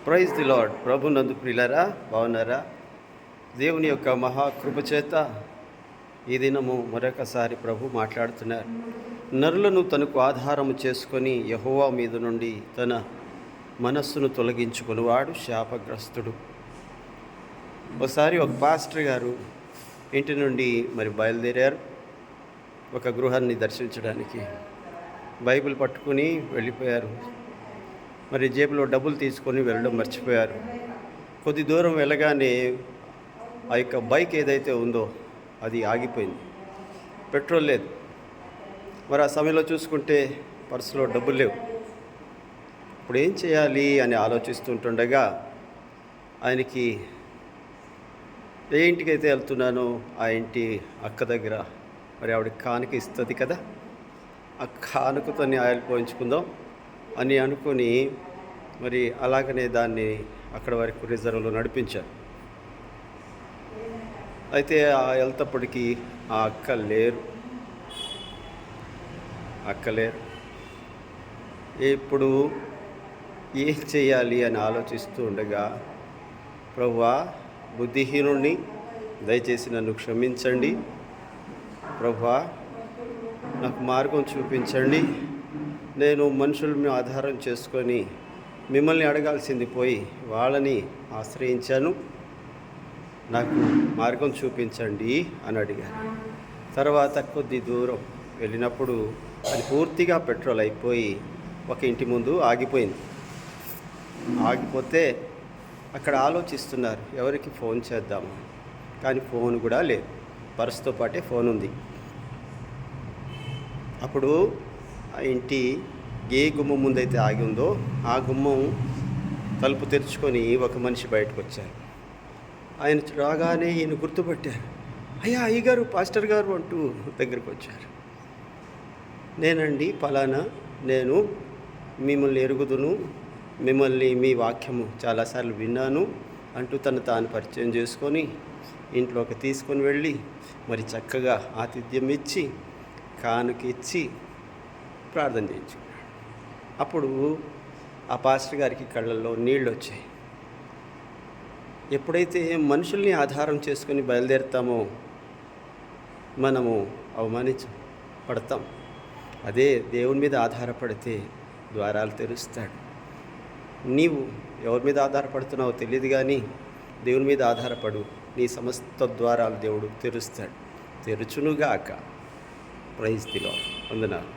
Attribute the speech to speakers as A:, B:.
A: Praise the lord. ప్రభునందు ప్రియులారా, బాగున్నారా? దేవుని యొక్క మహాకృప చేత ఈ దినము మరొకసారి ప్రభు మాట్లాడుతున్నారు. నరులను తనకు ఆధారము చేసుకొని యెహోవా మీద నుండి తన మనస్సును తొలగించుకునివాడు శాపగ్రస్తుడు. ఒకసారి ఒక పాస్టర్ గారు ఇంటి నుండి బయలుదేరారు ఒక గృహాన్ని దర్శించడానికి. బైబిల్ పట్టుకుని వెళ్ళిపోయారు. జేబులో డబ్బులు తీసుకొని వెళ్ళడం మర్చిపోయారు. కొద్ది దూరం వెళ్ళగానే ఆ యొక్క బైక్ ఏదైతే ఉందో అది ఆగిపోయింది. పెట్రోల్ లేదు. ఆ సమయంలో చూసుకుంటే పర్సులో డబ్బులు లేవు. ఇప్పుడు ఏం చేయాలి అని ఆలోచిస్తుంటుండగా ఆయనకి ఏ ఇంటికైతే వెళ్తున్నానో ఆ ఇంటి అక్క దగ్గర ఆవిడ కానుక ఇస్తుంది కదా, ఆ కానుకతో ఆయిల్ పోయించుకుందాం అని అనుకుని అలాగనే దాన్ని అక్కడ వరకు రిజర్వ్లో నడిపించారు. అయితే వెళ్తప్పటికీ ఆ అక్క లేరు. ఇప్పుడు ఏం చేయాలి అని ఆలోచిస్తూ ఉండగా, ప్రభువా, బుద్ధిహీనుణ్ణి, దయచేసి నన్ను క్షమించండి. ప్రభువా, నాకు మార్గం చూపించండి. నేను మనుషులను ఆధారం చేసుకొని మిమ్మల్ని అడగాల్సింది పోయి వాళ్ళని ఆశ్రయించాను. నాకు మార్గం చూపించండి అని అడిగాను. తర్వాత కొద్ది దూరం వెళ్ళినప్పుడు అది పూర్తిగా పెట్రోల్ అయిపోయి ఒక ఇంటి ముందు ఆగిపోయింది. ఆగిపోతే అక్కడ ఆలోచిస్తున్నారు ఎవరికి ఫోన్ చేద్దాము, కానీ ఫోన్ కూడా లేదు. పర్సుతో పాటే ఫోన్ ఉంది. అప్పుడు ఆ ఇంటి ఏ గుమ్మం ముందైతే ఆగి ఉందో ఆ గుమ్మం తలుపు తెరుచుకొని ఒక మనిషి బయటకు వచ్చారు. ఆయన రాగానే ఈయన గుర్తుపట్టారు. అయ్యా, అయ్యగారు, పాస్టర్ గారు అంటూ దగ్గరికి వచ్చారు. నేనండి ఫలానా, నేను మిమ్మల్ని ఎరుగుదును, మిమ్మల్ని మీ వాక్యము చాలాసార్లు విన్నాను అంటూ తాను పరిచయం చేసుకొని ఇంట్లోకి తీసుకొని వెళ్ళి చక్కగా ఆతిథ్యం ఇచ్చి కానుక ఇచ్చి ప్రార్థన చేయించుకున్నాడు. అప్పుడు ఆ పాస్టర్ గారికి కళ్ళల్లో నీళ్ళు వచ్చాయి. ఎప్పుడైతే మనుషుల్ని ఆధారం చేసుకొని బయలుదేరుతామో మనము అవమానించబడతాం. అదే దేవుని మీద ఆధారపడితే ద్వారాలు తెరుస్తాడు. నీవు ఎవరి మీద ఆధారపడుతున్నావో తెలియదు, కానీ దేవుని మీద ఆధారపడు, నీ సమస్త ద్వారాలు దేవుడు తెరుస్తాడు. తెరుచునుగాక. Praise the Lord. వందనాలు.